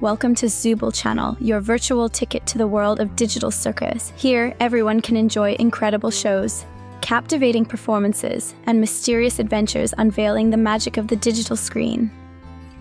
Welcome to Zooble Channel, your virtual ticket to the world of digital circus. Here, everyone can enjoy incredible shows, captivating performances, and mysterious adventures unveiling the magic of the digital screen.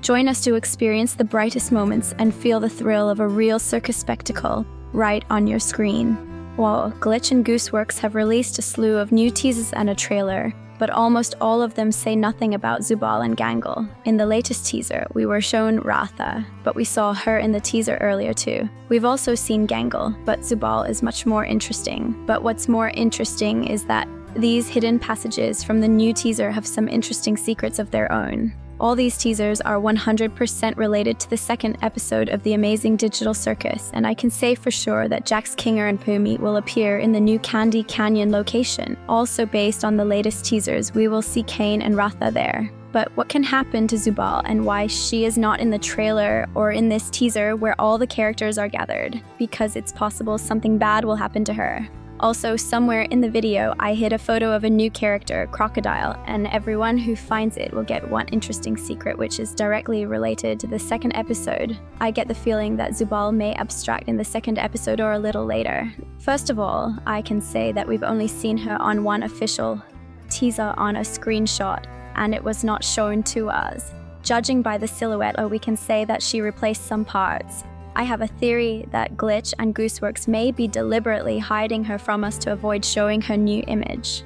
Join us to experience the brightest moments and feel the thrill of a real circus spectacle right on your screen. Well, Glitch and Gooseworks have released a slew of new teasers and a trailer, but almost all of them say nothing about Zubal and Gangle. In the latest teaser, we were shown Ratha, but we saw her in the teaser earlier too. We've also seen Gangle, but Zubal is much more interesting. But what's more interesting is that these hidden passages from the new teaser have some interesting secrets of their own. All these teasers are 100% related to the second episode of the Amazing Digital Circus, and I can say for sure that Jax Kinger and Pumi will appear in the new Candy Canyon location. Also based on the latest teasers, we will see Kane and Ratha there. But what can happen to Zubal and why she is not in the trailer or in this teaser where all the characters are gathered? Because it's possible something bad will happen to her. Also, somewhere in the video, I hid a photo of a new character, Crocodile, and everyone who finds it will get one interesting secret which is directly related to the second episode. I get the feeling that Zubal may abstract in the second episode or a little later. First of all, I can say that we've only seen her on one official teaser on a screenshot, and it was not shown to us. Judging by the silhouette, we can say that she replaced some parts. I have a theory that Glitch and Gooseworks may be deliberately hiding her from us to avoid showing her new image.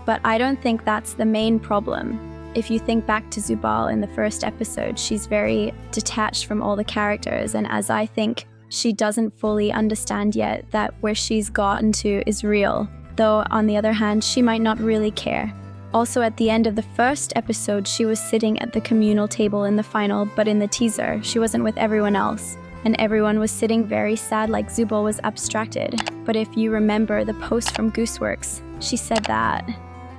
But I don't think that's the main problem. If you think back to Zubal in the first episode, she's very detached from all the characters, and as I think, she doesn't fully understand yet that where she's gotten to is real, though on the other hand, she might not really care. Also, at the end of the first episode, she was sitting at the communal table in the final, but in the teaser, she wasn't with everyone else. And everyone was sitting very sad like Zubal was abstracted. But if you remember the post from Gooseworks, she said that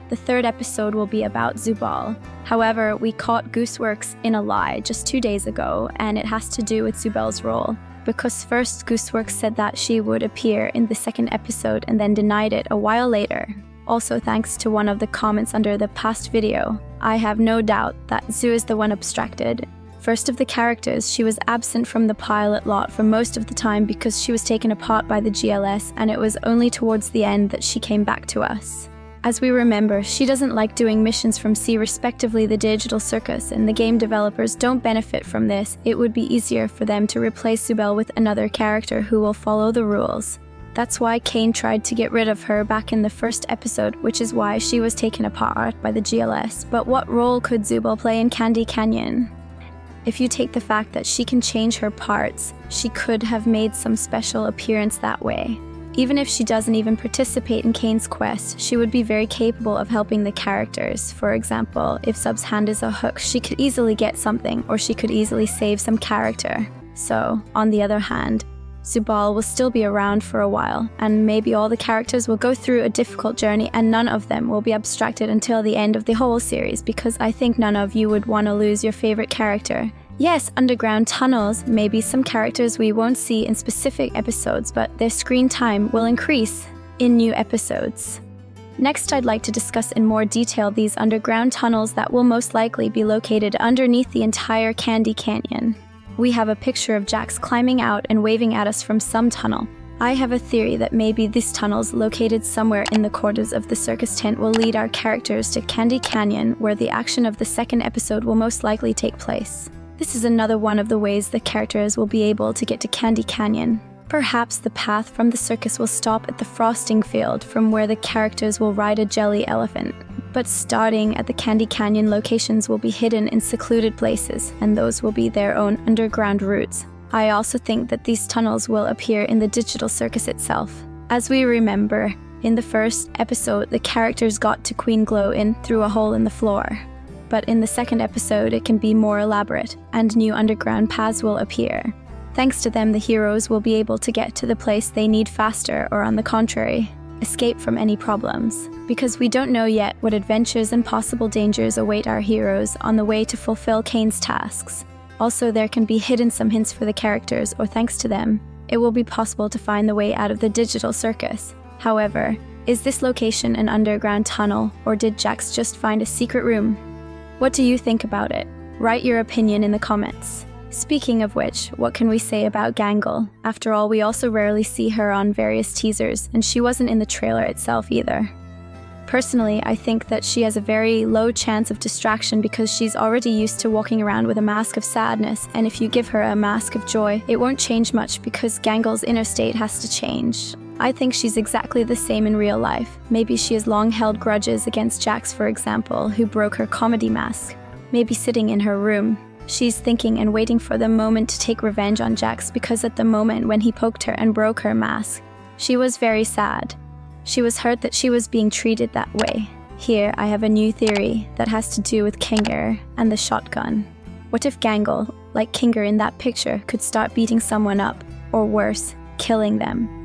the third episode will be about Zubal. However, we caught Gooseworks in a lie just 2 days ago, and it has to do with Zubal's role. Because first Gooseworks said that she would appear in the second episode and then denied it a while later. Also thanks to one of the comments under the past video, I have no doubt that Zu is the one abstracted. First of the characters, she was absent from the pilot lot for most of the time because she was taken apart by the GLS, and it was only towards the end that she came back to us. As we remember, she doesn't like doing missions from C respectively the Digital Circus, and the game developers don't benefit from this. It would be easier for them to replace Zubal with another character who will follow the rules. That's why Kane tried to get rid of her back in the first episode, which is why she was taken apart by the GLS. But what role could Zubal play in Candy Canyon? If you take the fact that she can change her parts, she could have made some special appearance that way. Even if she doesn't even participate in Kane's quest, she would be very capable of helping the characters. For example, if Sub's hand is a hook, she could easily get something, or she could easily save some character. So, on the other hand, Zubal will still be around for a while, and maybe all the characters will go through a difficult journey and none of them will be abstracted until the end of the whole series, because I think none of you would want to lose your favorite character. Yes, underground tunnels, maybe some characters we won't see in specific episodes, but their screen time will increase in new episodes. Next, I'd like to discuss in more detail these underground tunnels that will most likely be located underneath the entire Candy Canyon. We have a picture of Jax climbing out and waving at us from some tunnel. I have a theory that maybe these tunnels located somewhere in the corners of the circus tent will lead our characters to Candy Canyon, where the action of the second episode will most likely take place. This is another one of the ways the characters will be able to get to Candy Canyon. Perhaps the path from the circus will stop at the frosting field, from where the characters will ride a jelly elephant. But starting at the Candy Canyon, locations will be hidden in secluded places, and those will be their own underground routes. I also think that these tunnels will appear in the Digital Circus itself. As we remember, in the first episode, the characters got to Queen Glow in through a hole in the floor. But in the second episode, it can be more elaborate, and new underground paths will appear. Thanks to them, the heroes will be able to get to the place they need faster, or on the contrary, escape from any problems. Because we don't know yet what adventures and possible dangers await our heroes on the way to fulfill Kane's tasks. Also, there can be hidden some hints for the characters, or thanks to them, it will be possible to find the way out of the Digital Circus. However, is this location an underground tunnel, or did Jax just find a secret room? What do you think about it? Write your opinion in the comments. Speaking of which, what can we say about Gangle? After all, we also rarely see her on various teasers, and she wasn't in the trailer itself either. Personally, I think that she has a very low chance of distraction because she's already used to walking around with a mask of sadness, and if you give her a mask of joy, it won't change much because Gangle's inner state has to change. I think she's exactly the same in real life. Maybe she has long held grudges against Jax, for example, who broke her comedy mask. Maybe sitting in her room, she's thinking and waiting for the moment to take revenge on Jax because at the moment when he poked her and broke her mask, she was very sad. She was hurt that she was being treated that way. Here, I have a new theory that has to do with Kinger and the shotgun. What if Gangle, like Kinger in that picture, could start beating someone up, or worse, killing them?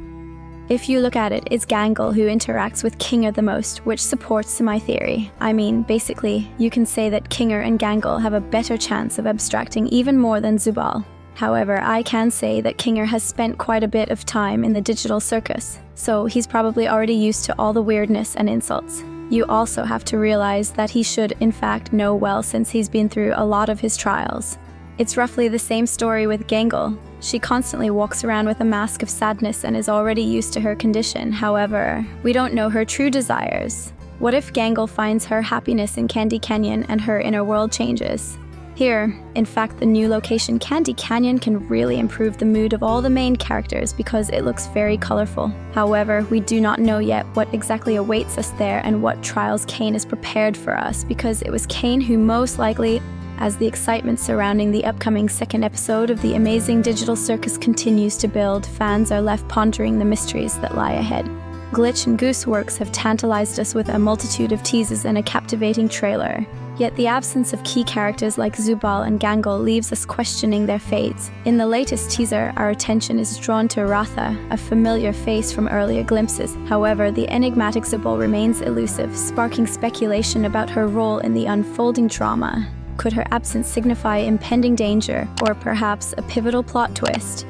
If you look at it, it's Gangle who interacts with Kinger the most, which supports my theory. I mean, basically, you can say that Kinger and Gangle have a better chance of abstracting even more than Zubal. However, I can say that Kinger has spent quite a bit of time in the digital circus, so he's probably already used to all the weirdness and insults. You also have to realize that he should, in fact, know well since he's been through a lot of his trials. It's roughly the same story with Gangle. She constantly walks around with a mask of sadness and is already used to her condition. However, we don't know her true desires. What if Gangle finds her happiness in Candy Canyon and her inner world changes? Here, in fact, the new location Candy Canyon can really improve the mood of all the main characters because it looks very colorful. However, we do not know yet what exactly awaits us there and what trials Kane is prepared for us because it was Kane who most likely, as the excitement surrounding the upcoming second episode of the Amazing Digital Circus continues to build, fans are left pondering the mysteries that lie ahead. Glitch and Gooseworks have tantalized us with a multitude of teases and a captivating trailer. Yet the absence of key characters like Zubal and Gangle leaves us questioning their fates. In the latest teaser, our attention is drawn to Ratha, a familiar face from earlier glimpses. However, the enigmatic Zubal remains elusive, sparking speculation about her role in the unfolding drama. Could her absence signify impending danger, or perhaps a pivotal plot twist?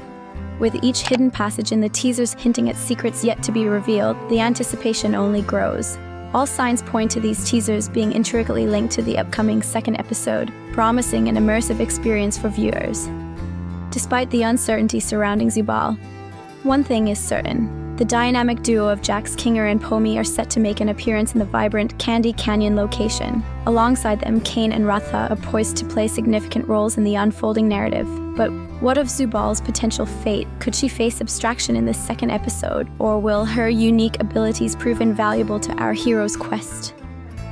With each hidden passage in the teasers hinting at secrets yet to be revealed, the anticipation only grows. All signs point to these teasers being intricately linked to the upcoming second episode, promising an immersive experience for viewers. Despite the uncertainty surrounding Zubal, one thing is certain. The dynamic duo of Jax, Kinger, and Pomi are set to make an appearance in the vibrant Candy Canyon location. Alongside them, Kane and Ratha are poised to play significant roles in the unfolding narrative. But what of Zubal's potential fate? Could she face abstraction in this second episode, or will her unique abilities prove invaluable to our hero's quest?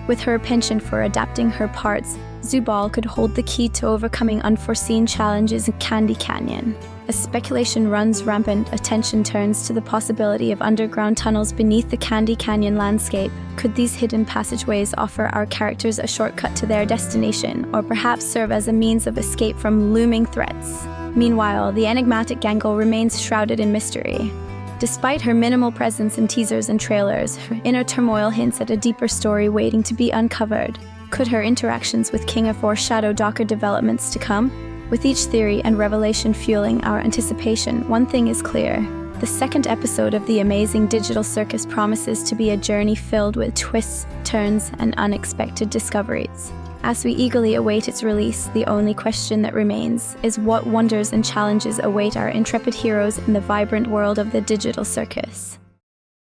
With her penchant for adapting her parts, Zubal could hold the key to overcoming unforeseen challenges in Candy Canyon. As speculation runs rampant, attention turns to the possibility of underground tunnels beneath the Candy Canyon landscape. Could these hidden passageways offer our characters a shortcut to their destination, or perhaps serve as a means of escape from looming threats? Meanwhile, the enigmatic Gangle remains shrouded in mystery. Despite her minimal presence in teasers and trailers, her inner turmoil hints at a deeper story waiting to be uncovered. Could her interactions with Kinger foreshadow darker developments to come? With each theory and revelation fueling our anticipation, one thing is clear. The second episode of the Amazing Digital Circus promises to be a journey filled with twists, turns, and unexpected discoveries. As we eagerly await its release, the only question that remains is what wonders and challenges await our intrepid heroes in the vibrant world of the digital circus.